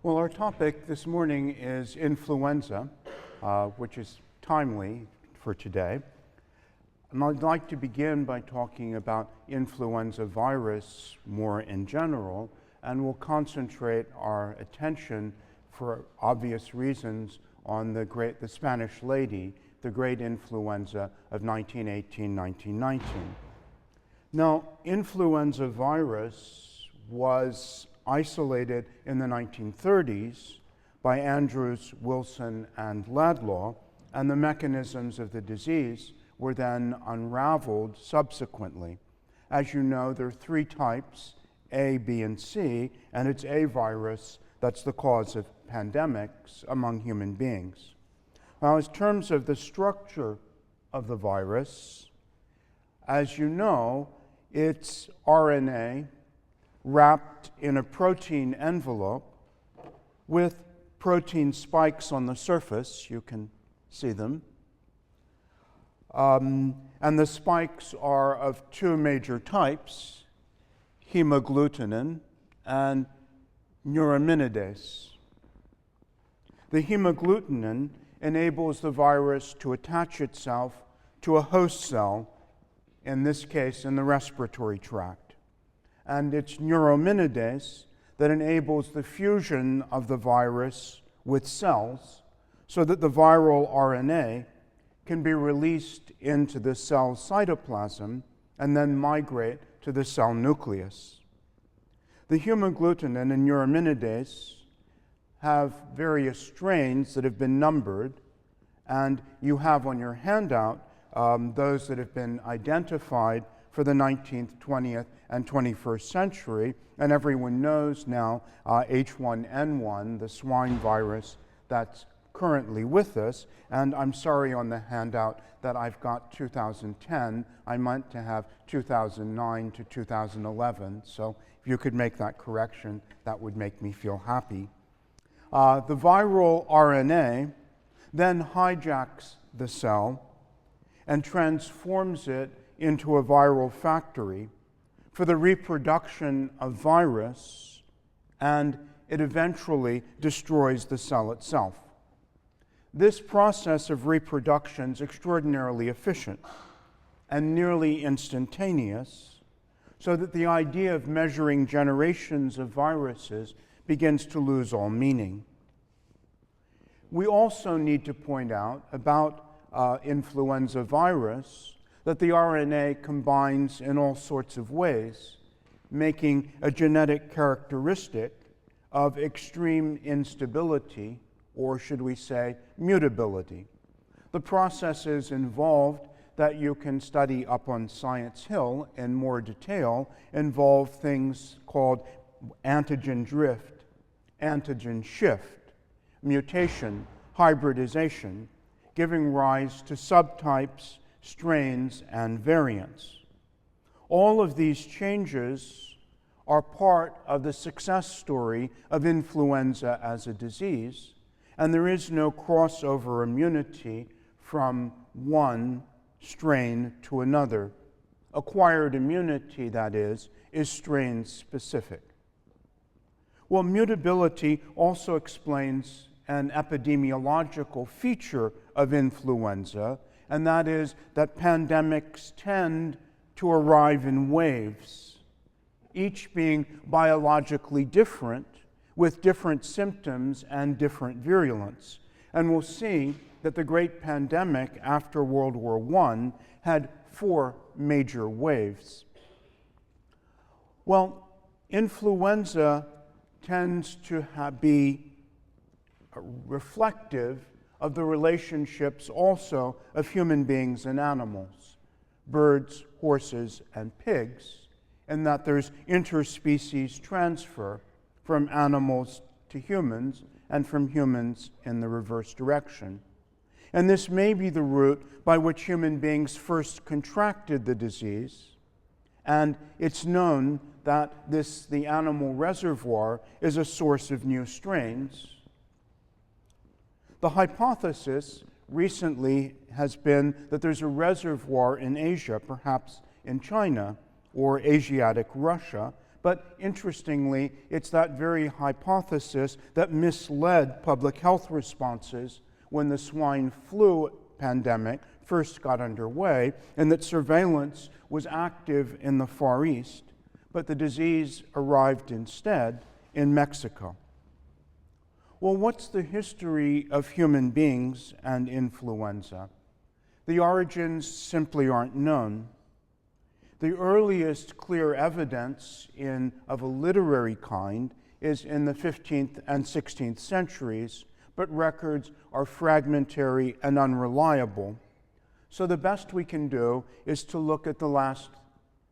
Well, our topic this morning is influenza, which is timely for today. And I'd like to begin by talking about influenza virus more in general, and we'll concentrate our attention, for obvious reasons, on the Spanish lady, the great influenza of 1918-1919. Now, influenza virus was isolated in the 1930s by Andrews, Wilson, and Laidlaw, and the mechanisms of the disease were then unraveled subsequently. As you know, there are three types, A, B, and C, and it's A virus that's the cause of pandemics among human beings. Now, in terms of the structure of the virus, as you know, it's RNA wrapped in a protein envelope with protein spikes on the surface. You can see them. And the spikes are of two major types, hemagglutinin and neuraminidase. The hemagglutinin enables the virus to attach itself to a host cell, in this case in the respiratory tract. And it's neuraminidase that enables the fusion of the virus with cells so that the viral RNA can be released into the cell cytoplasm and then migrate to the cell nucleus. The hemagglutinin and neuraminidase have various strains that have been numbered, and you have on your handout those that have been identified for the 19th, 20th, and 21st century, and everyone knows now H1N1, the swine virus that's currently with us, and I'm sorry on the handout that I've got 2010. I meant to have 2009 to 2011, so if you could make that correction, that would make me feel happy. The viral RNA then hijacks the cell and transforms it into a viral factory for the reproduction of virus, and it eventually destroys the cell itself. This process of reproduction is extraordinarily efficient and nearly instantaneous, so that the idea of measuring generations of viruses begins to lose all meaning. We also need to point out about influenza virus that the RNA combines in all sorts of ways, making a genetic characteristic of extreme instability, or should we say mutability. The processes involved that you can study up on Science Hill in more detail involve things called antigen drift, antigen shift, mutation, hybridization, giving rise to subtypes, strains, and variants. All of these changes are part of the success story of influenza as a disease, and there is no crossover immunity from one strain to another. Acquired immunity, that is strain specific. Well, mutability also explains an epidemiological feature of influenza, and that is that pandemics tend to arrive in waves, each being biologically different, with different symptoms and different virulence. And we'll see that the great pandemic after World War I had 4 major waves. Well, influenza tends to be reflective of the relationships also of human beings and animals, birds, horses, and pigs, and that there's interspecies transfer from animals to humans and from humans in the reverse direction. And this may be the route by which human beings first contracted the disease, and it's known that the animal reservoir is a source of new strains. The hypothesis recently has been that there's a reservoir in Asia, perhaps in China or Asiatic Russia, But interestingly, it's that very hypothesis that misled public health responses when the swine flu pandemic first got underway, and that surveillance was active in the Far East, but the disease arrived instead in Mexico. Well, what's the history of human beings and influenza? The origins simply aren't known. The earliest clear evidence of a literary kind is in the 15th and 16th centuries, but records are fragmentary and unreliable. So the best we can do is to look at the last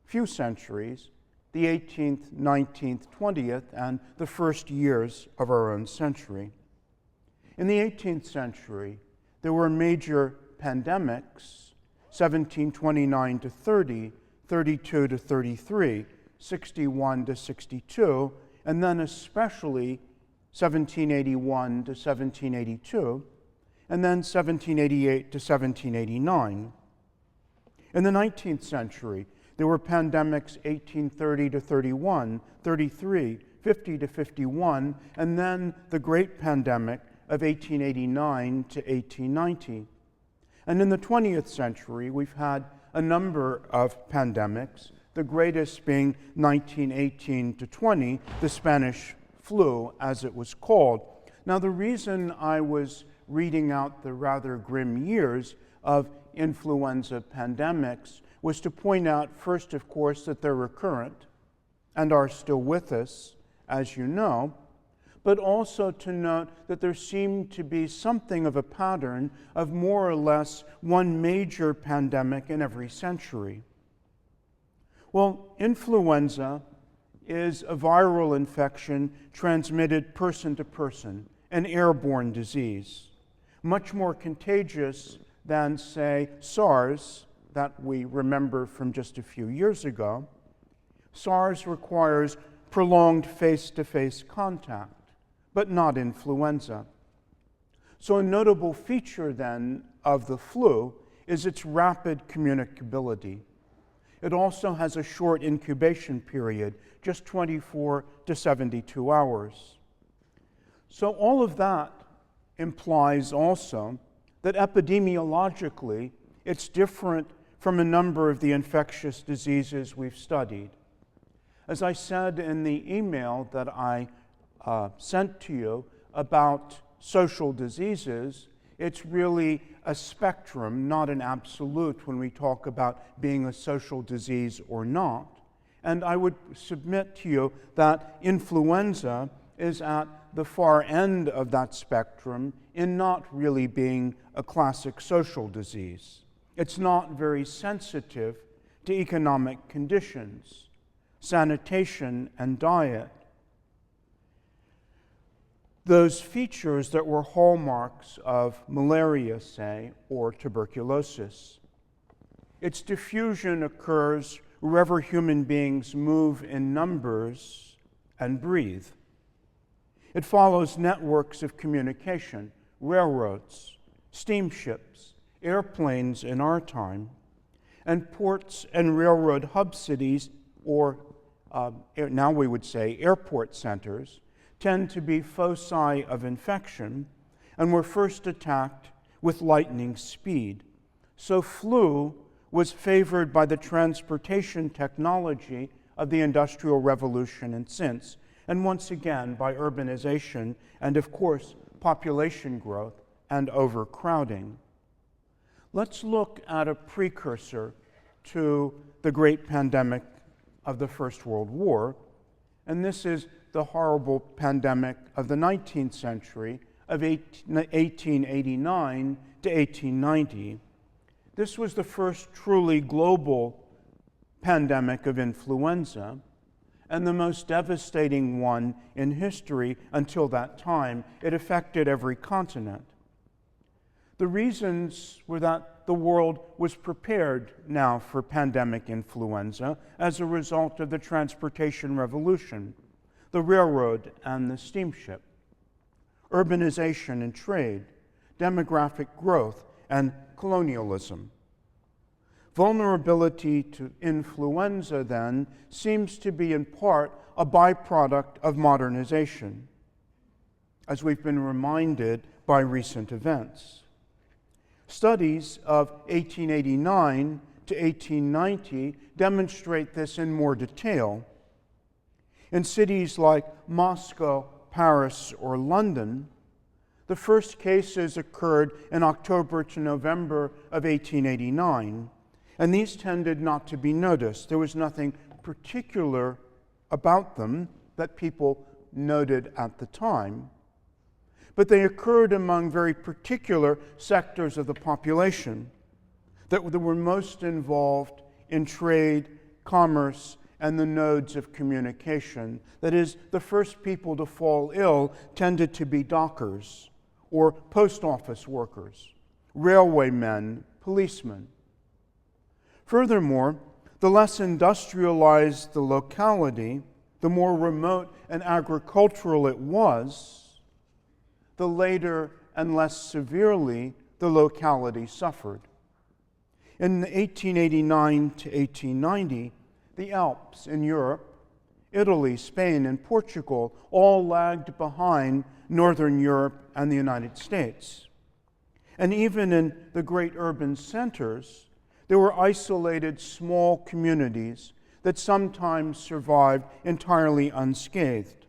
few centuries, the 18th, 19th, 20th, and the first years of our own century. In the 18th century, there were major pandemics, 1729 to 30, 32 to 33, 61 to 62, and then especially 1781 to 1782, and then 1788 to 1789. In the 19th century, there were pandemics 1830 to 31, 33, 50 to 51, and then the Great Pandemic of 1889 to 1890. And in the 20th century, we've had a number of pandemics, the greatest being 1918 to 20, the Spanish flu, as it was called. Now, the reason I was reading out the rather grim years of influenza pandemics was to point out, first, of course, that they're recurrent and are still with us, as you know, but also to note that there seemed to be something of a pattern of more or less one major pandemic in every century. Well, influenza is a viral infection transmitted person to person, an airborne disease, much more contagious than, say, SARS, that we remember from just a few years ago. SARS requires prolonged face-to-face contact, but not influenza. So a notable feature then of the flu is its rapid communicability. It also has a short incubation period, just 24 to 72 hours. So all of that implies also that epidemiologically it's different from a number of the infectious diseases we've studied. As I said in the email that I sent to you about social diseases, it's really a spectrum, not an absolute when we talk about being a social disease or not. And I would submit to you that influenza is at the far end of that spectrum in not really being a classic social disease. It's not very sensitive to economic conditions, sanitation, and diet. Those features that were hallmarks of malaria, say, or tuberculosis. Its diffusion occurs wherever human beings move in numbers and breathe. It follows networks of communication, railroads, steamships, airplanes in our time, and ports and railroad hub cities, or now we would say airport centers, tend to be foci of infection and were first attacked with lightning speed. So flu was favored by the transportation technology of the Industrial Revolution and since, and once again by urbanization and, of course, population growth and overcrowding. Let's look at a precursor to the great pandemic of the First World War, and this is the horrible pandemic of the 19th century of 1889 to 1890. This was the first truly global pandemic of influenza, and the most devastating one in history until that time. It affected every continent. The reasons were that the world was prepared now for pandemic influenza as a result of the transportation revolution, the railroad and the steamship, urbanization and trade, demographic growth, and colonialism. Vulnerability to influenza, then, seems to be in part a byproduct of modernization, as we've been reminded by recent events. Studies of 1889 to 1890 demonstrate this in more detail. In cities like Moscow, Paris, or London, the first cases occurred in October to November of 1889, and these tended not to be noticed. There was nothing particular about them that people noted at the time, but they occurred among very particular sectors of the population that were most involved in trade, commerce, and the nodes of communication. That is, the first people to fall ill tended to be dockers or post office workers, railwaymen, policemen. Furthermore, the less industrialized the locality, the more remote and agricultural it was, the later and less severely the locality suffered. In 1889 to 1890, the Alps in Europe, Italy, Spain, and Portugal all lagged behind Northern Europe and the United States. And even in the great urban centers, there were isolated small communities that sometimes survived entirely unscathed.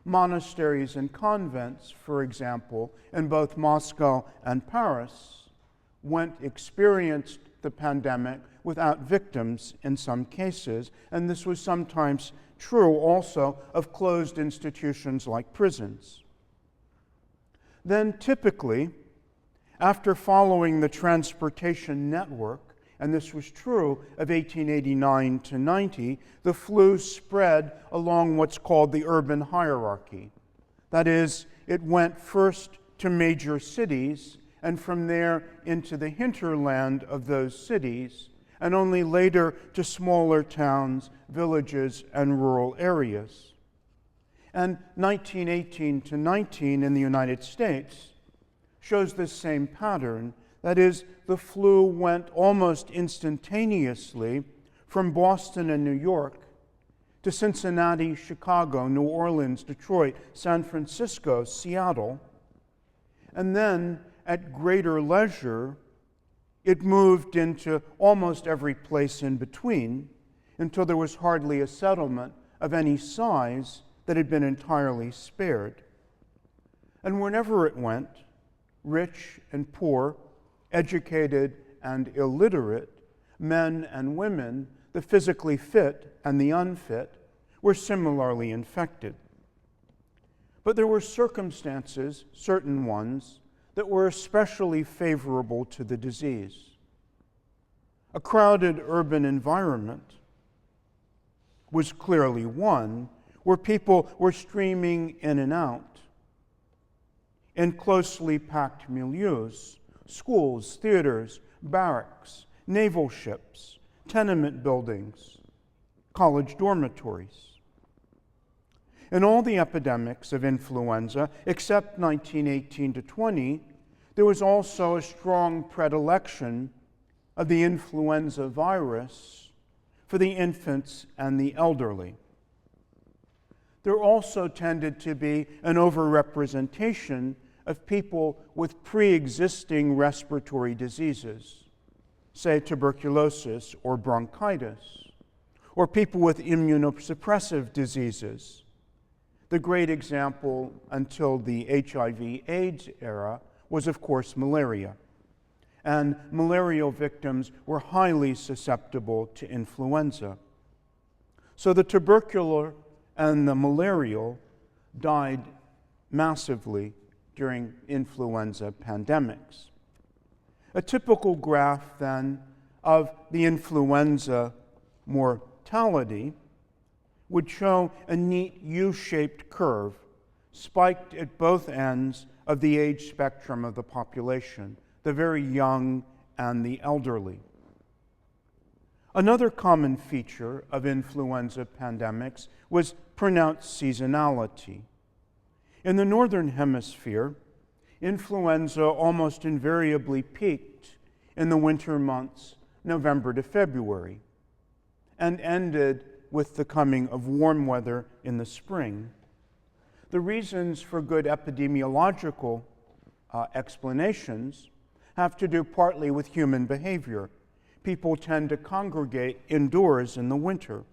Monasteries and convents, for example, in both Moscow and Paris, experienced the pandemic without victims in some cases, and this was sometimes true also of closed institutions like prisons. Then typically, after following the transportation network, and this was true of 1889 to 90, the flu spread along what's called the urban hierarchy. That is, it went first to major cities, and from there into the hinterland of those cities, and only later to smaller towns, villages, and rural areas. And 1918 to 19 in the United States shows this same pattern. That is, the flu went almost instantaneously from Boston and New York to Cincinnati, Chicago, New Orleans, Detroit, San Francisco, Seattle, and then at greater leisure, it moved into almost every place in between until there was hardly a settlement of any size that had been entirely spared. And wherever it went, rich and poor, educated and illiterate, men and women, the physically fit and the unfit, were similarly infected. But there were circumstances, certain ones, that were especially favorable to the disease. A crowded urban environment was clearly one where people were streaming in and out. In closely packed milieus, schools, theaters, barracks, naval ships, tenement buildings, college dormitories. In all the epidemics of influenza, except 1918 to 20, there was also a strong predilection of the influenza virus for the infants and the elderly. There also tended to be an overrepresentation of people with pre-existing respiratory diseases, say tuberculosis or bronchitis, or people with immunosuppressive diseases. The great example until the HIV/AIDS era was, of course, malaria. And malarial victims were highly susceptible to influenza. So the tubercular and the malarial died massively during influenza pandemics. A typical graph, then, of the influenza mortality would show a neat U-shaped curve, spiked at both ends of the age spectrum of the population, the very young and the elderly. Another common feature of influenza pandemics was pronounced seasonality. In the Northern Hemisphere, influenza almost invariably peaked in the winter months November to February, and ended with the coming of warm weather in the spring. The reasons for good epidemiological explanations have to do partly with human behavior. People tend to congregate indoors in the winter,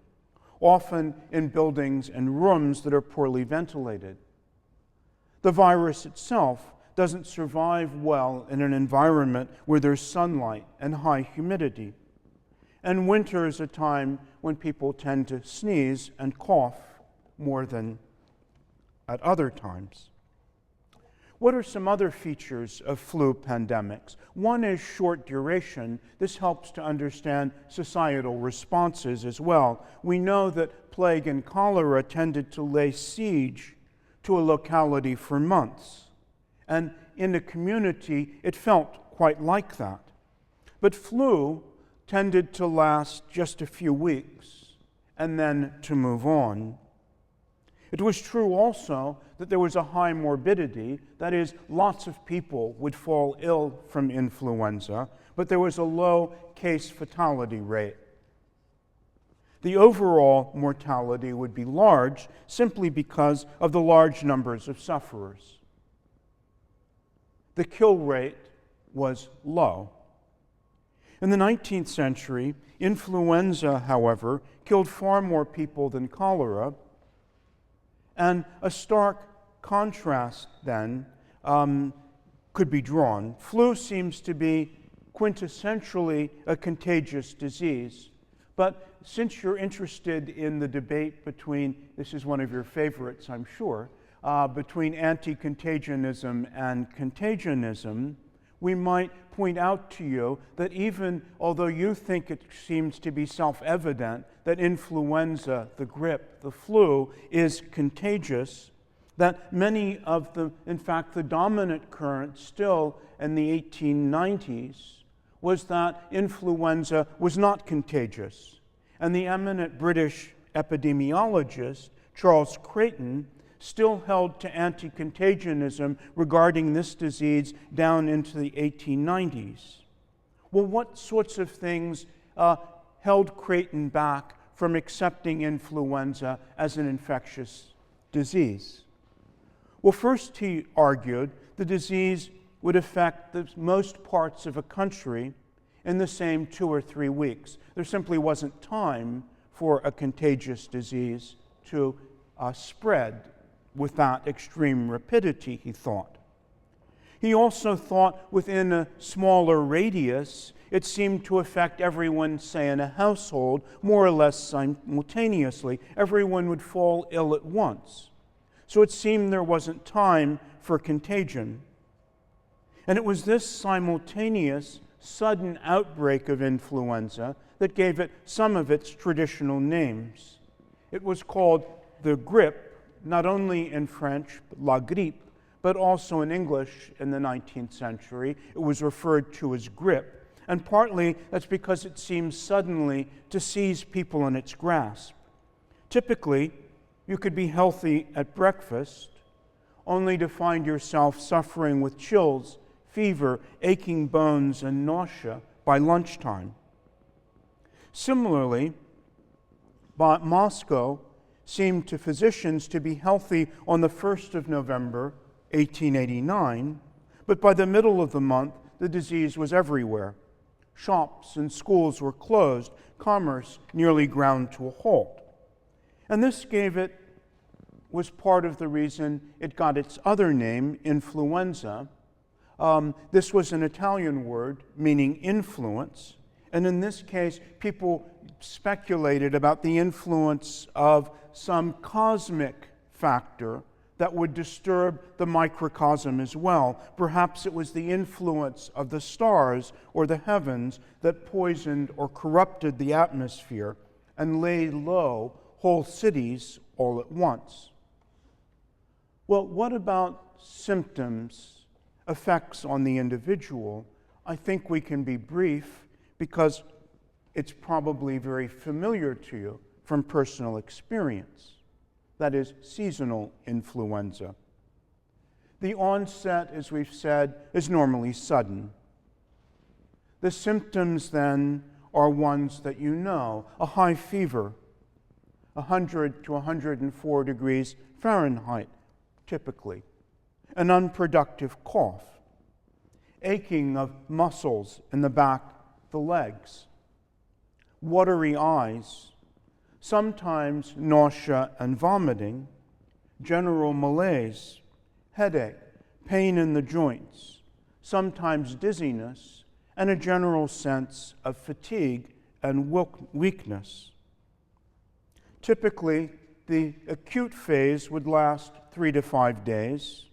often in buildings and rooms that are poorly ventilated. The virus itself doesn't survive well in an environment where there's sunlight and high humidity. And winter is a time when people tend to sneeze and cough more than at other times. What are some other features of flu pandemics? One is short duration. This helps to understand societal responses as well. We know that plague and cholera tended to lay siege to a locality for months. And in the community, it felt quite like that. But flu tended to last just a few weeks and then to move on. It was true also that there was a high morbidity, that is, lots of people would fall ill from influenza, but there was a low case fatality rate. The overall mortality would be large simply because of the large numbers of sufferers. The kill rate was low. In the 19th century, influenza, however, killed far more people than cholera, and a stark contrast then could be drawn. Flu seems to be quintessentially a contagious disease, but since you're interested in the debate between, this is one of your favorites, I'm sure, between anti-contagionism and contagionism, we might point out to you that even although you think it seems to be self-evident that influenza, the grip, the flu is contagious, that many of in fact, the dominant current still in the 1890s was that influenza was not contagious. And the eminent British epidemiologist, Charles Creighton, still held to anti-contagionism regarding this disease down into the 1890s. Well, what sorts of things held Creighton back from accepting influenza as an infectious disease? Well, first he argued the disease would affect the most parts of a country in the same 2 or 3 weeks. There simply wasn't time for a contagious disease to spread with that extreme rapidity, he thought. He also thought within a smaller radius, it seemed to affect everyone, say, in a household, more or less simultaneously. Everyone would fall ill at once. So it seemed there wasn't time for contagion. And it was this simultaneous, sudden outbreak of influenza that gave it some of its traditional names. It was called the grippe, not only in French, la grippe, but also in English in the 19th century. It was referred to as grippe, and partly that's because it seemed suddenly to seize people in its grasp. Typically, you could be healthy at breakfast, only to find yourself suffering with chills, fever, aching bones, and nausea by lunchtime. Similarly, Moscow seemed to physicians to be healthy on the 1st of November, 1889, but by the middle of the month, the disease was everywhere. Shops and schools were closed, commerce nearly ground to a halt. And this was part of the reason it got its other name, influenza. This was an Italian word meaning influence, and in this case, people speculated about the influence of some cosmic factor that would disturb the microcosm as well. Perhaps it was the influence of the stars or the heavens that poisoned or corrupted the atmosphere and laid low whole cities all at once. Well, what about symptoms, effects on the individual? I think we can be brief because it's probably very familiar to you from personal experience. That is seasonal influenza. The onset, as we've said, is normally sudden. The symptoms then are ones that you know: a high fever, 100 to 104 degrees Fahrenheit, typically, an unproductive cough, aching of muscles in the back, the legs, watery eyes, sometimes nausea and vomiting, general malaise, headache, pain in the joints, sometimes dizziness, and a general sense of fatigue and weakness. Typically, the acute phase would last 3 to 5 days,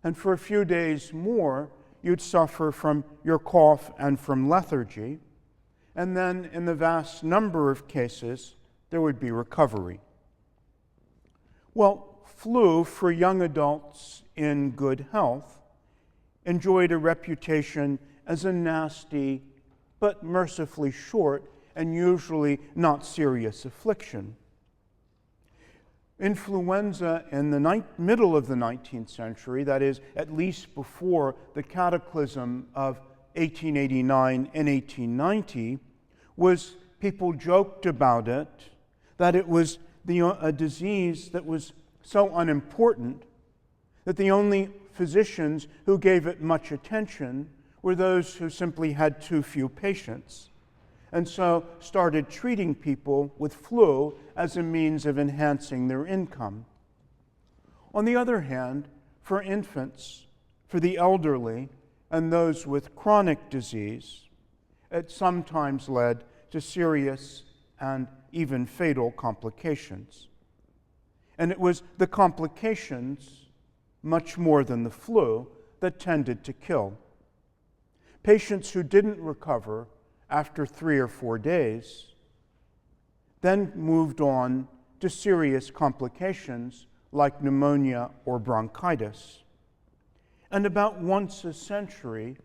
and for a few days more, you'd suffer from your cough and from lethargy, and then in the vast number of cases, there would be recovery. Well, flu for young adults in good health enjoyed a reputation as a nasty but mercifully short and usually not serious affliction. Influenza in the middle of the 19th century, that is, at least before the cataclysm of 1889 and 1890, was, people joked about it, that it was a disease that was so unimportant that the only physicians who gave it much attention were those who simply had too few patients, and so started treating people with flu as a means of enhancing their income. On the other hand, for infants, for the elderly, and those with chronic disease, it sometimes led to serious and even fatal complications. And it was the complications, much more than the flu, that tended to kill. Patients who didn't recover after 3 or 4 days then moved on to serious complications like pneumonia or bronchitis. And about once a century,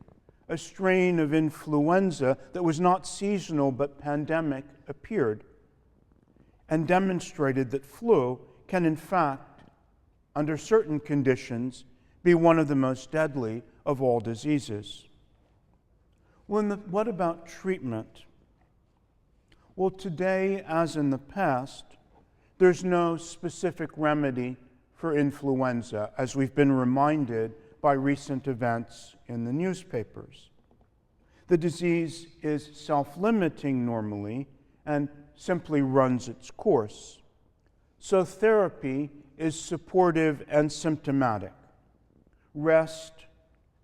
a strain of influenza that was not seasonal but pandemic appeared and demonstrated that flu can, in fact, under certain conditions, be one of the most deadly of all diseases. What about treatment? Well, today, as in the past, there's no specific remedy for influenza, as we've been reminded by recent events in the newspapers. The disease is self-limiting normally and simply runs its course. So therapy is supportive and symptomatic, rest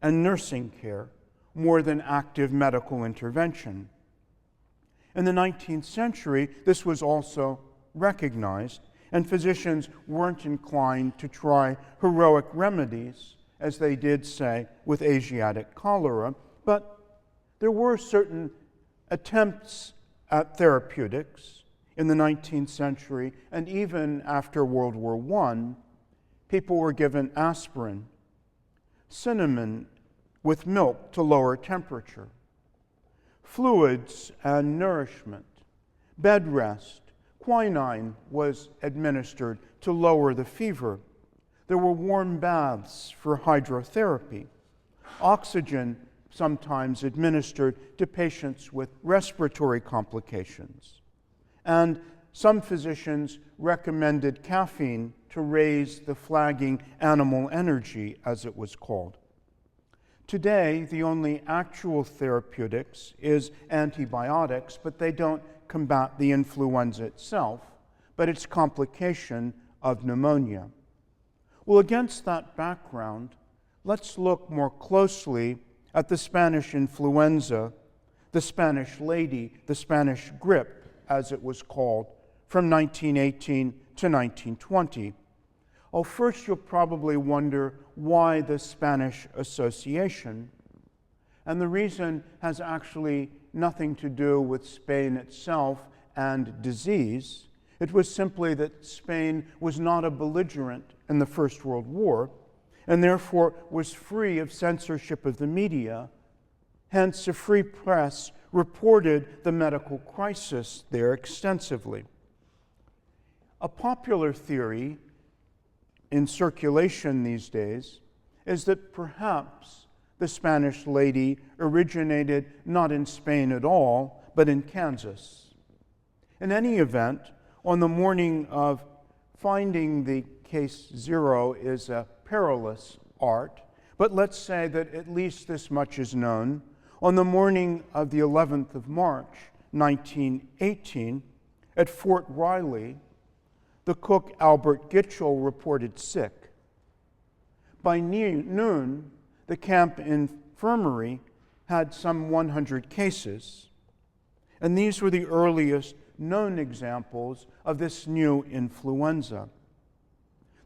and nursing care, more than active medical intervention. In the 19th century, this was also recognized, and physicians weren't inclined to try heroic remedies, as they did, say, with Asiatic cholera, but there were certain attempts at therapeutics in the 19th century, and even after World War I, people were given aspirin, cinnamon with milk to lower temperature, fluids and nourishment, bed rest, quinine was administered to lower the fever. There were warm baths for hydrotherapy, oxygen sometimes administered to patients with respiratory complications, and some physicians recommended caffeine to raise the flagging animal energy, as it was called. Today, the only actual therapeutics is antibiotics, but they don't combat the influenza itself, but its complication of pneumonia. Well, against that background, let's look more closely at the Spanish influenza, the Spanish lady, the Spanish grippe, as it was called, from 1918 to 1920. Oh, first you'll probably wonder why the Spanish association, and the reason has actually nothing to do with Spain itself and disease. It was simply that Spain was not a belligerent in the First World War, and therefore was free of censorship of the media. Hence, a free press reported the medical crisis there extensively. A popular theory in circulation these days is that perhaps the Spanish lady originated not in Spain at all, but in Kansas. In any event, on the morning of finding the case 0 is a perilous art, but let's say that at least this much is known. On the morning of the 11th of March, 1918, at Fort Riley, the cook Albert Gitchell reported sick. By noon, the camp infirmary had some 100 cases, and these were the earliest known examples of this new influenza.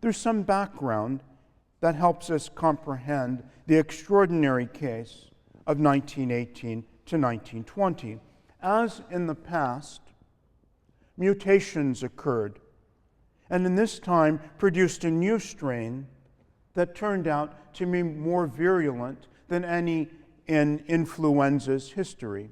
There's some background that helps us comprehend the extraordinary case of 1918 to 1920. As in the past, mutations occurred, and in this time produced a new strain that turned out to be more virulent than any in influenza's history.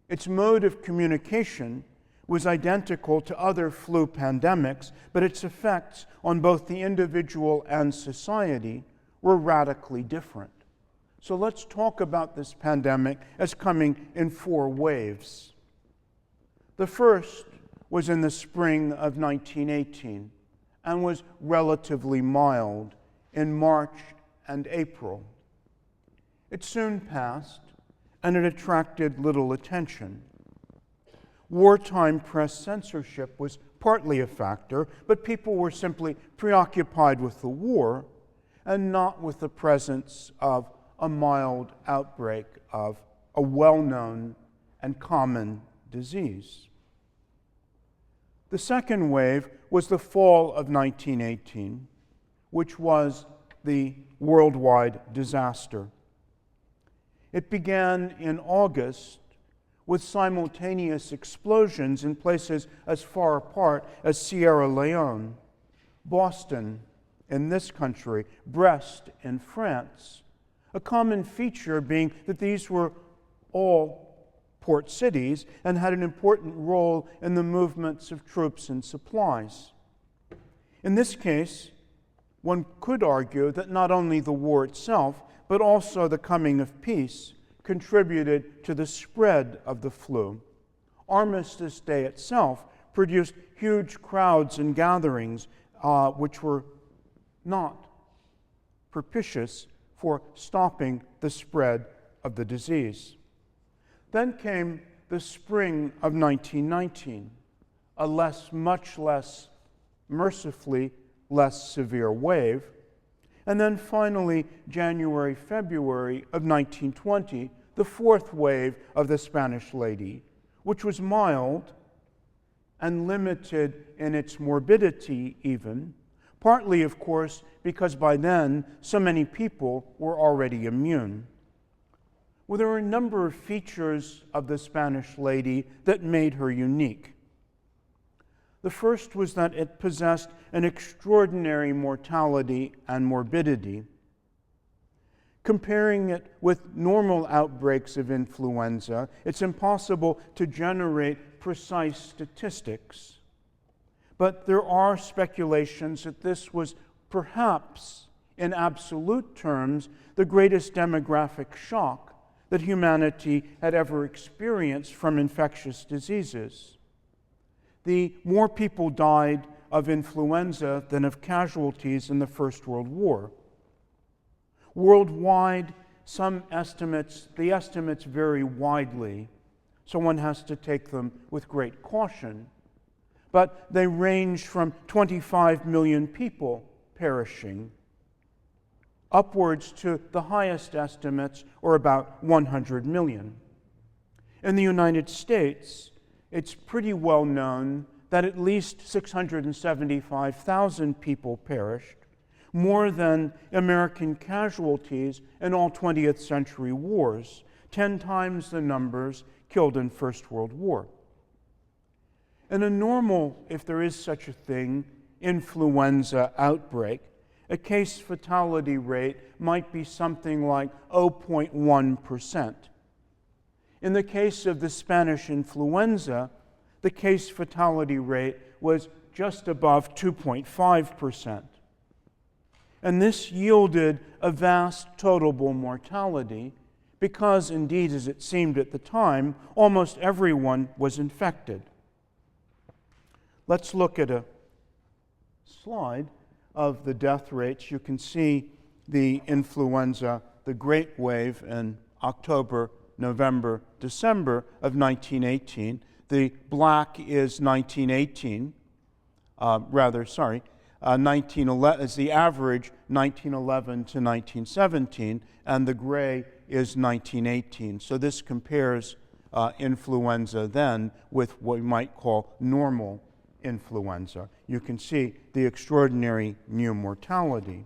Its mode of communication was identical to other flu pandemics, but its effects on both the individual and society were radically different. So let's talk about this pandemic as coming in 4 waves. The first was in the spring of 1918 and was relatively mild in March and April. It soon passed, and it attracted little attention. Wartime press censorship was partly a factor, but people were simply preoccupied with the war and not with the presence of a mild outbreak of a well-known and common disease. The second wave was the fall of 1918, which was the worldwide disaster. It began in August with simultaneous explosions in places as far apart as Sierra Leone, Boston in this country, Brest in France, a common feature being that these were all port cities and had an important role in the movements of troops and supplies. In this case, one could argue that not only the war itself, but also the coming of peace contributed to the spread of the flu. Armistice Day itself produced huge crowds and gatherings which were not propitious for stopping the spread of the disease. Then came the spring of 1919, a much less, mercifully less severe wave. And then finally, January, February of 1920, the 4th wave of the Spanish lady, which was mild and limited in its morbidity even, partly, of course, because by then so many people were already immune. Well, there were a number of features of the Spanish lady that made her unique. The first was that it possessed an extraordinary mortality and morbidity. Comparing it with normal outbreaks of influenza, it's impossible to generate precise statistics. But there are speculations that this was perhaps, in absolute terms, the greatest demographic shock that humanity had ever experienced from infectious diseases. The more people died of influenza than of casualties in the First World War. Worldwide, the estimates vary widely, so one has to take them with great caution. But they range from 25 million people perishing upwards to the highest estimates, or about 100 million. In the United States, it's pretty well known that at least 675,000 people perished, more than American casualties in all 20th century wars, 10 times the numbers killed in First World War. In a normal, if there is such a thing, influenza outbreak, a case fatality rate might be something like 0.1%. In the case of the Spanish influenza, the case fatality rate was just above 2.5%. And this yielded a vast total mortality because indeed, as it seemed at the time, almost everyone was infected. Let's look at a slide of the death rates. You can see the influenza, the Great Wave in October, November, December of 1918. The black is 1918, 1911 is the average, 1911 to 1917, and the gray is 1918. So this compares influenza then with what we might call normal influenza. You can see the extraordinary new mortality.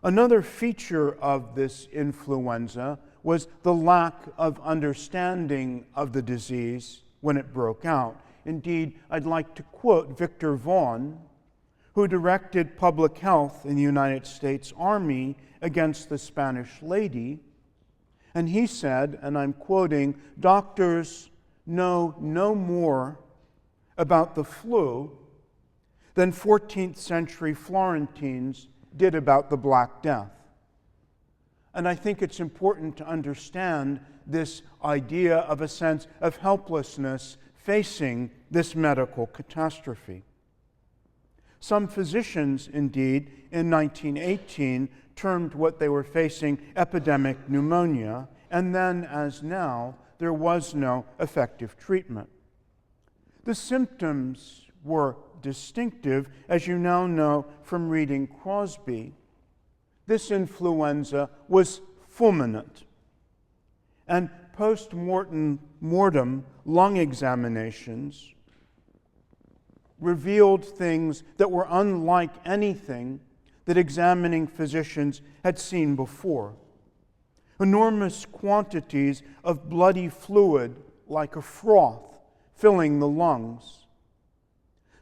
Another feature of this influenza was the lack of understanding of the disease when it broke out. Indeed, I'd like to quote Victor Vaughan, who directed public health in the United States Army against the Spanish lady. And he said, and I'm quoting, "Doctors know no more about the flu than 14th century Florentines did about the Black Death." And I think it's important to understand this idea of a sense of helplessness facing this medical catastrophe. Some physicians, indeed, in 1918 termed what they were facing epidemic pneumonia, and then, as now, there was no effective treatment. The symptoms were distinctive, as you now know from reading Crosby. This influenza was fulminant, and post-mortem lung examinations revealed things that were unlike anything that examining physicians had seen before. Enormous quantities of bloody fluid, like a froth, filling the lungs.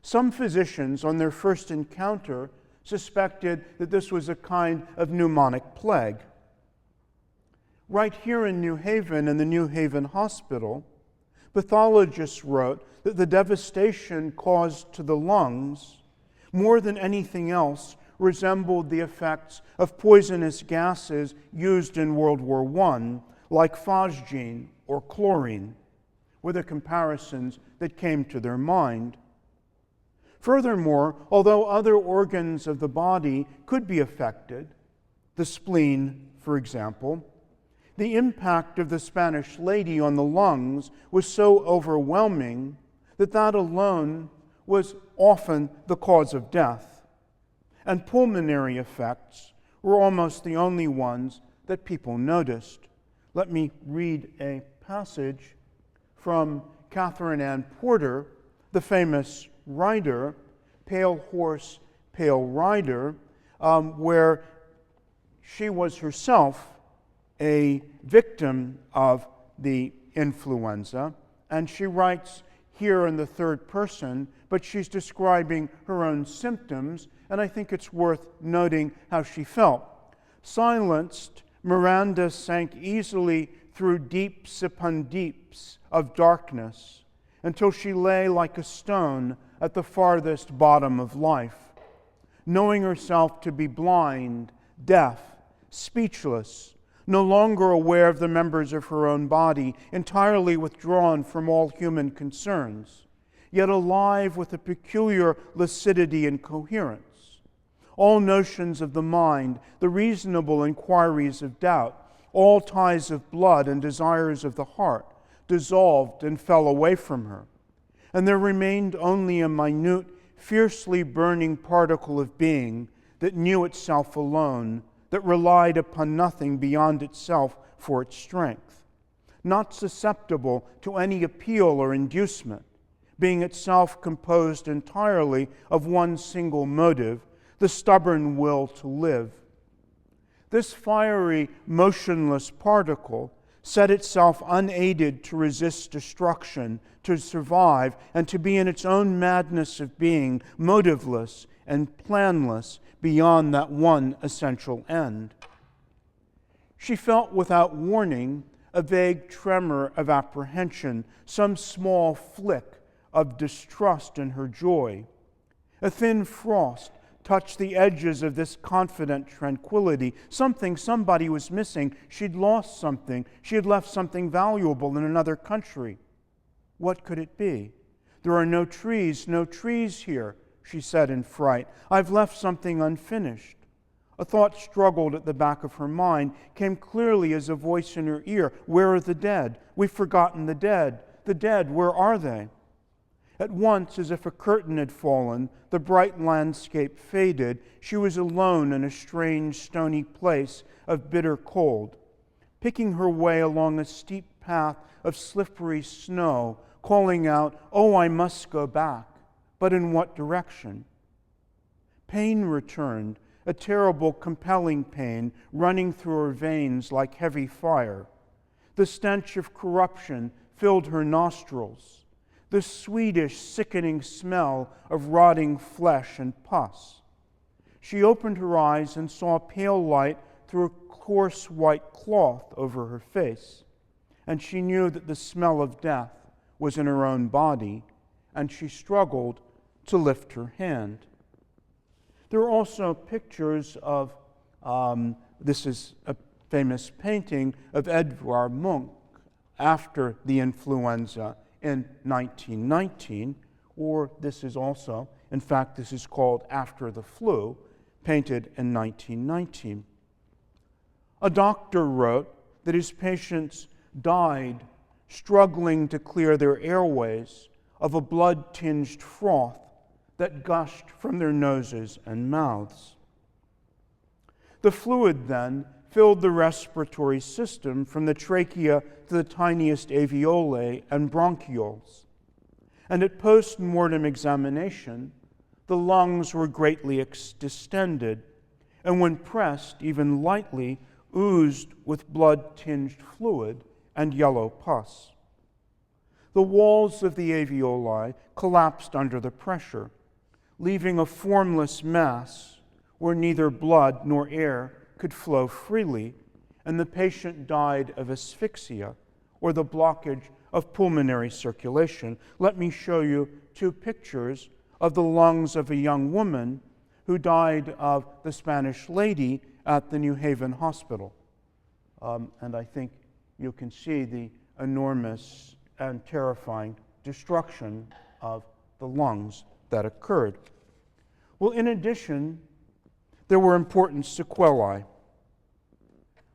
Some physicians, on their first encounter, suspected that this was a kind of pneumonic plague. Right here in New Haven, in the New Haven Hospital, pathologists wrote that the devastation caused to the lungs, more than anything else, resembled the effects of poisonous gases used in World War I, like phosgene or chlorine, were the comparisons that came to their mind. Furthermore, although other organs of the body could be affected, the spleen, for example, the impact of the Spanish lady on the lungs was so overwhelming that alone was often the cause of death. And pulmonary effects were almost the only ones that people noticed. Let me read a passage from Catherine Ann Porter, the famous writer, Pale Horse, Pale Rider, where she was herself a victim of the influenza, and she writes here in the third person, but she's describing her own symptoms, and I think it's worth noting how she felt. Silenced, Miranda sank easily through deeps upon deeps of darkness until she lay like a stone at the farthest bottom of life, knowing herself to be blind, deaf, speechless, no longer aware of the members of her own body, entirely withdrawn from all human concerns, yet alive with a peculiar lucidity and coherence. All notions of the mind, the reasonable inquiries of doubt, all ties of blood and desires of the heart, dissolved and fell away from her, and there remained only a minute, fiercely burning particle of being that knew itself alone, that relied upon nothing beyond itself for its strength, not susceptible to any appeal or inducement, being itself composed entirely of one single motive, the stubborn will to live. This fiery, motionless particle set itself unaided to resist destruction, to survive, and to be in its own madness of being, motiveless and planless beyond that one essential end. She felt without warning a vague tremor of apprehension, some small flick of distrust in her joy. A thin frost touched the edges of this confident tranquility. Somebody was missing. She'd lost something. She had left something valuable in another country. What could it be? There are no trees here, she said in fright. I've left something unfinished. A thought struggled at the back of her mind, came clearly as a voice in her ear. Where are the dead? We've forgotten the dead. The dead, where are they? At once, as if a curtain had fallen, the bright landscape faded. She was alone in a strange, stony place of bitter cold, picking her way along a steep path of slippery snow, calling out, "Oh, I must go back." But in what direction? Pain returned, a terrible, compelling pain running through her veins like heavy fire. The stench of corruption filled her nostrils, the sweetish, sickening smell of rotting flesh and pus. She opened her eyes and saw pale light through a coarse white cloth over her face, and she knew that the smell of death was in her own body, and she struggled to lift her hand. There are also pictures of, this is a famous painting of Edvard Munch after the influenza in 1919, or this is also, in fact, this is called After the Flu, painted in 1919. A doctor wrote that his patients died struggling to clear their airways of a blood-tinged froth that gushed from their noses and mouths. The fluid then filled the respiratory system from the trachea to the tiniest alveoli and bronchioles. And at post-mortem examination, the lungs were greatly distended, and when pressed, even lightly, oozed with blood-tinged fluid and yellow pus. The walls of the alveoli collapsed under the pressure, leaving a formless mass where neither blood nor air could flow freely, and the patient died of asphyxia, or the blockage of pulmonary circulation. Let me show you two pictures of the lungs of a young woman who died of the Spanish lady at the New Haven Hospital. And I think you can see the enormous and terrifying destruction of the lungs that occurred. Well, in addition, there were important sequelae.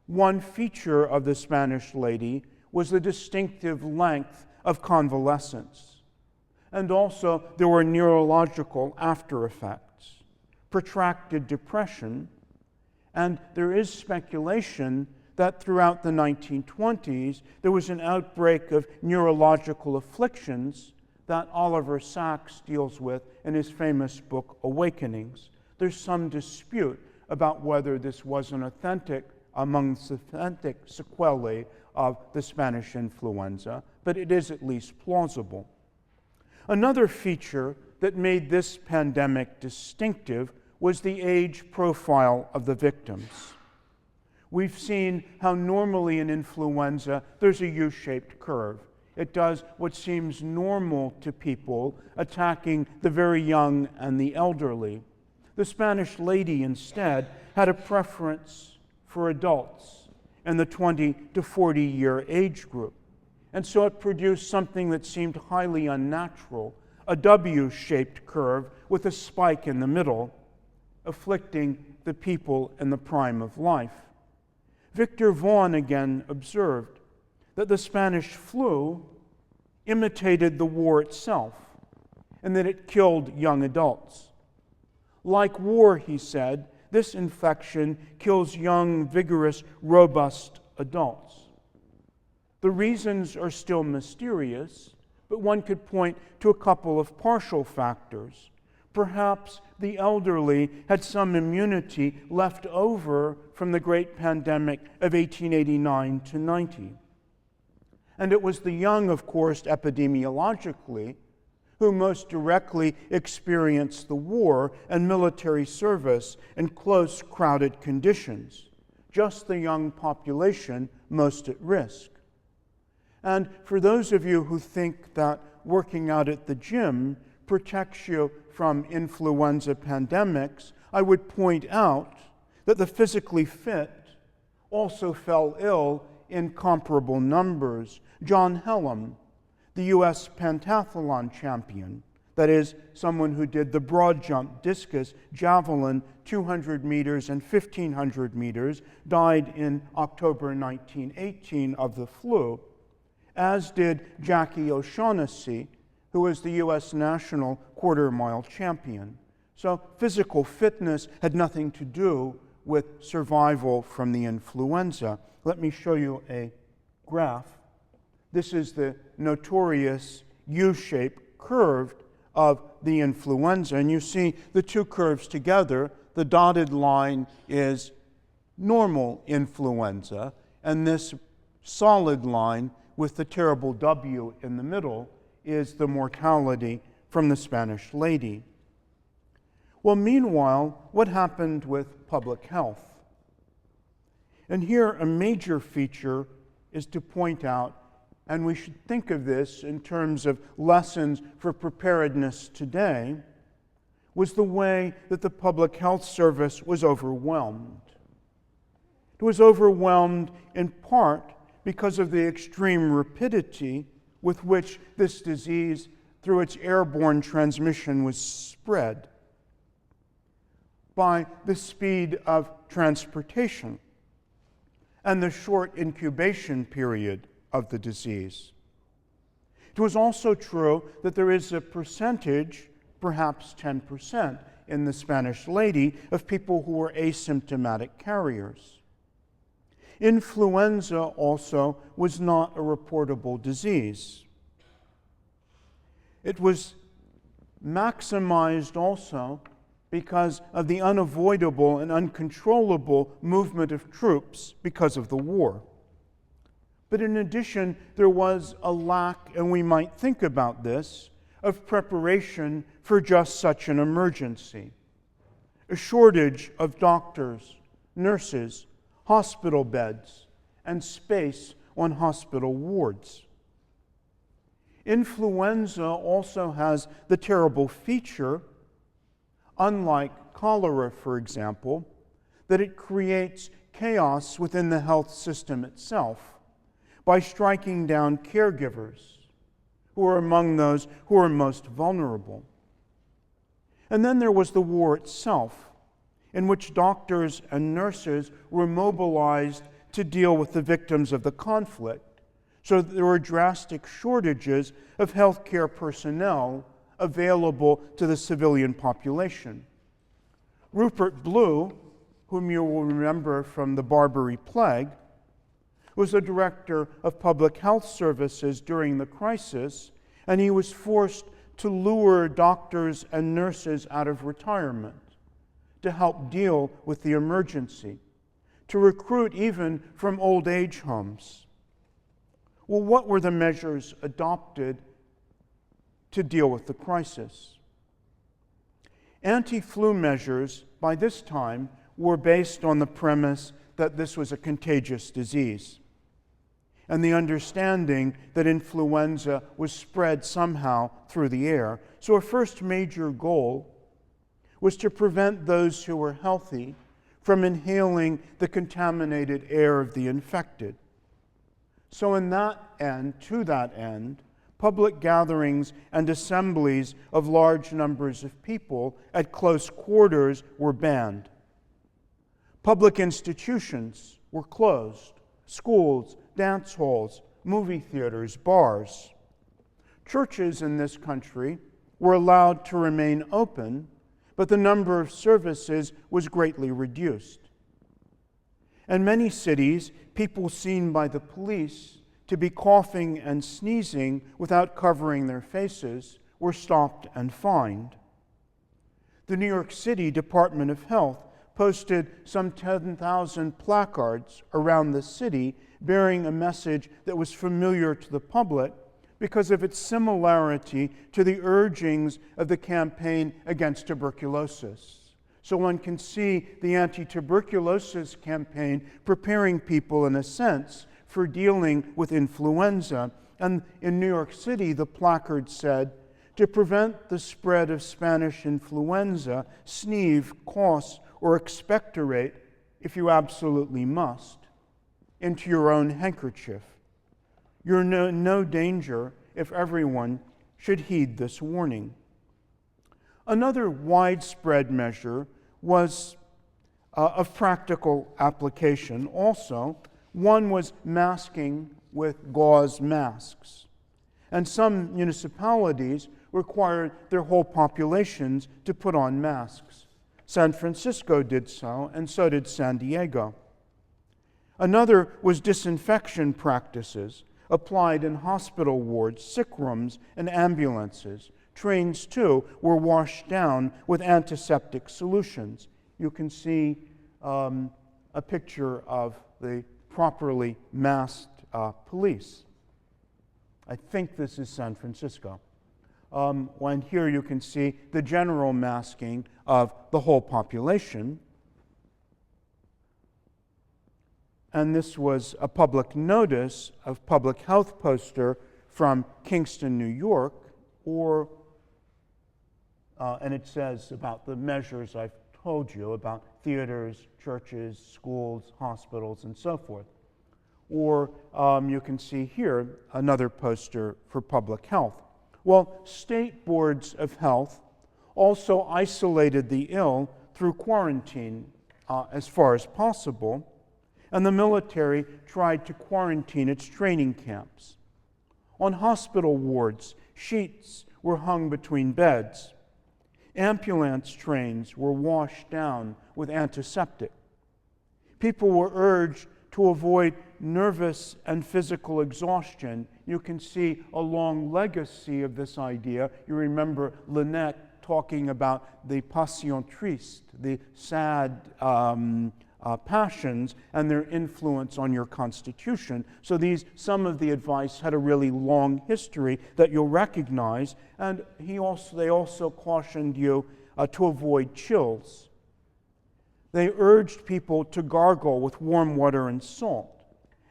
One feature of the Spanish lady was the distinctive length of convalescence. And also, there were neurological after effects, protracted depression, and there is speculation that throughout the 1920s, there was an outbreak of neurological afflictions that Oliver Sacks deals with in his famous book, Awakenings. There's some dispute about whether this was an authentic sequelae of the Spanish influenza, but it is at least plausible. Another feature that made this pandemic distinctive was the age profile of the victims. We've seen how normally in influenza there's a U-shaped curve. It does what seems normal to people, attacking the very young and the elderly. The Spanish lady instead had a preference for adults in the 20 to 40 year age group. And so it produced something that seemed highly unnatural, a W-shaped curve with a spike in the middle, afflicting the people in the prime of life. Victor Vaughan again observed that the Spanish flu imitated the war itself and that it killed young adults. Like war, he said, this infection kills young, vigorous, robust adults. The reasons are still mysterious, but one could point to a couple of partial factors. Perhaps the elderly had some immunity left over from the great pandemic of 1889 to 90. And it was the young, of course, epidemiologically, who most directly experienced the war and military service in close, crowded conditions. Just the young population most at risk. And for those of you who think that working out at the gym protects you from influenza pandemics, I would point out that the physically fit also fell ill in comparable numbers. John Hellam, the U.S. pentathlon champion, that is, someone who did the broad jump, discus, javelin, 200 meters and 1,500 meters, died in October 1918 of the flu, as did Jackie O'Shaughnessy, who was the U.S. national quarter-mile champion. So physical fitness had nothing to do with survival from the influenza. Let me show you a graph. This is the notorious U-shaped curve of the influenza, and you see the two curves together. The dotted line is normal influenza, and this solid line with the terrible W in the middle is the mortality from the Spanish lady. Well, meanwhile, what happened with public health? And here a major feature is to point out, and we should think of this in terms of lessons for preparedness today, was the way that the public health service was overwhelmed. It was overwhelmed in part because of the extreme rapidity with which this disease, through its airborne transmission, was spread, by the speed of transportation and the short incubation period of the disease. It was also true that there is a percentage, perhaps 10% in the Spanish lady, of people who were asymptomatic carriers. Influenza also was not a reportable disease. It was maximized also because of the unavoidable and uncontrollable movement of troops because of the war. But in addition, there was a lack, and we might think about this, of preparation for just such an emergency. A shortage of doctors, nurses, hospital beds, and space on hospital wards. Influenza also has the terrible feature, unlike cholera, for example, that it creates chaos within the health system itself by striking down caregivers who are among those who are most vulnerable. And then there was the war itself, in which doctors and nurses were mobilized to deal with the victims of the conflict, so that there were drastic shortages of healthcare personnel available to the civilian population. Rupert Blue, whom you will remember from the Barbary Plague, was the director of public health services during the crisis, and he was forced to lure doctors and nurses out of retirement to help deal with the emergency, to recruit even from old age homes. Well, what were the measures adopted to deal with the crisis? Anti-flu measures by this time were based on the premise that this was a contagious disease and the understanding that influenza was spread somehow through the air. So a first major goal was to prevent those who were healthy from inhaling the contaminated air of the infected. So to that end, public gatherings and assemblies of large numbers of people at close quarters were banned. Public institutions were closed: schools, dance halls, movie theaters, bars. Churches in this country were allowed to remain open, but the number of services was greatly reduced. In many cities, people seen by the police to be coughing and sneezing without covering their faces were stopped and fined. The New York City Department of Health posted some 10,000 placards around the city bearing a message that was familiar to the public because of its similarity to the urgings of the campaign against tuberculosis. So one can see the anti-tuberculosis campaign preparing people, in a sense, for dealing with influenza. And in New York City, the placard said, to prevent the spread of Spanish influenza, sneeze, cough, or expectorate, if you absolutely must, into your own handkerchief. You're in no danger if everyone should heed this warning. Another widespread measure was of practical application also. One was masking with gauze masks. And some municipalities required their whole populations to put on masks. San Francisco did so, and so did San Diego. Another was disinfection practices applied in hospital wards, sick rooms, and ambulances. Trains, too, were washed down with antiseptic solutions. You can see a picture of the properly masked police. I think this is San Francisco. And here you can see the general masking of the whole population. And this was a public notice of public health poster from Kingston, New York, and it says about the measures I've told you about theaters, churches, schools, hospitals, and so forth. Or you can see here another poster for public health. Well, state boards of health also isolated the ill through quarantine as far as possible, and the military tried to quarantine its training camps. On hospital wards, sheets were hung between beds. Ambulance trains were washed down with antiseptic. People were urged to avoid nervous and physical exhaustion. You can see a long legacy of this idea. You remember Lynette talking about the passion triste, the sad passions and their influence on your constitution. So some of the advice had a really long history that you'll recognize, and they also cautioned you to avoid chills. They urged people to gargle with warm water and salt,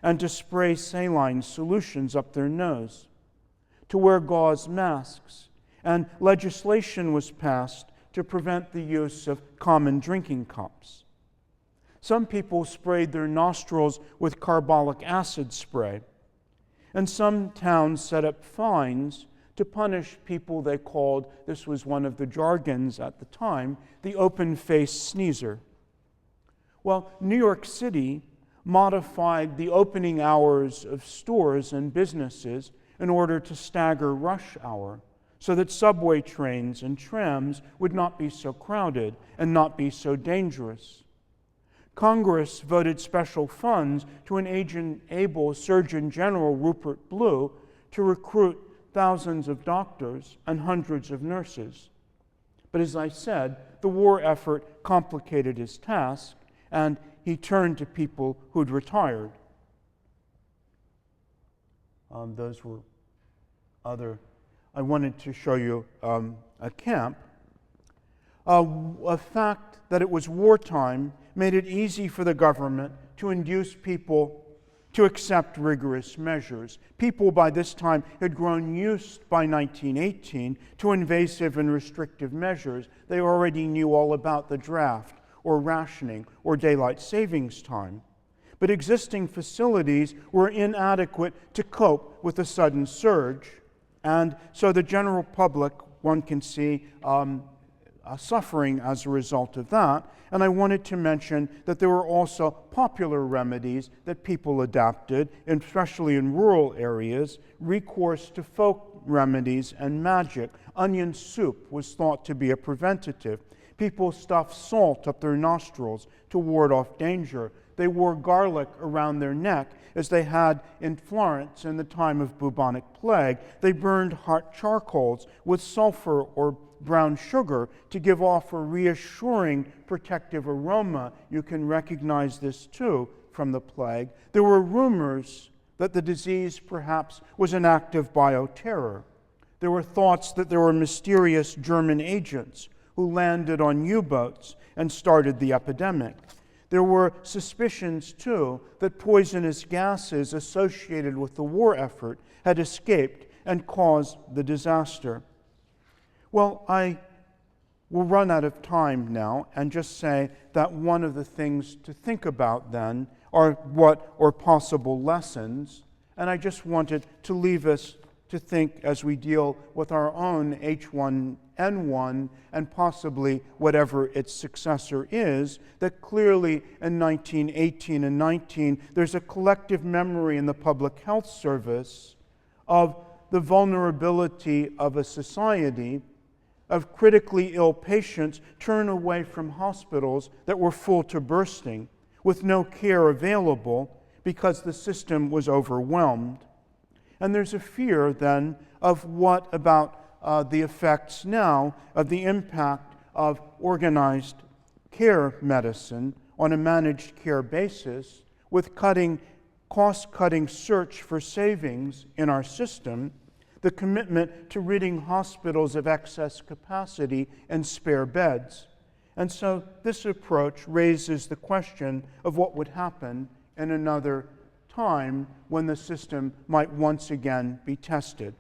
and to spray saline solutions up their nose, to wear gauze masks, and legislation was passed to prevent the use of common drinking cups. Some people sprayed their nostrils with carbolic acid spray, and some towns set up fines to punish people they called, this was one of the jargons at the time, the open-faced sneezer. Well, New York City modified the opening hours of stores and businesses in order to stagger rush hour so that subway trains and trams would not be so crowded and not be so dangerous. Congress voted special funds to enable Surgeon General Rupert Blue to recruit thousands of doctors and hundreds of nurses. But as I said, the war effort complicated his task, and he turned to people who'd retired. Those were other. I wanted to show you a camp. A fact that it was wartime made it easy for the government to induce people to accept rigorous measures. People by this time had grown used by 1918 to invasive and restrictive measures. They already knew all about the draft or rationing or daylight savings time. But existing facilities were inadequate to cope with the sudden surge. And so the general public, one can see, suffering as a result of that. And I wanted to mention that there were also popular remedies that people adapted, especially in rural areas, recourse to folk remedies and magic. Onion soup was thought to be a preventative. People stuffed salt up their nostrils to ward off danger. They wore garlic around their neck, as they had in Florence in the time of bubonic plague. They burned hot charcoals with sulfur or brown sugar to give off a reassuring protective aroma. You can recognize this too from the plague. There were rumors that the disease perhaps was an act of bioterror. There were thoughts that there were mysterious German agents who landed on U-boats and started the epidemic. There were suspicions, too, that poisonous gases associated with the war effort had escaped and caused the disaster. Well, I will run out of time now and just say that one of the things to think about then are possible lessons, and I just wanted to leave us to think as we deal with our own H1N1 and possibly whatever its successor is, that clearly in 1918 and 19 there's a collective memory in the public health service of the vulnerability of a society, of critically ill patients turned away from hospitals that were full to bursting with no care available because the system was overwhelmed. And there's a fear then of what about the effects now of the impact of organized care medicine on a managed care basis with cost-cutting search for savings in our system, the commitment to ridding hospitals of excess capacity and spare beds. And so this approach raises the question of what would happen in another time when the system might once again be tested.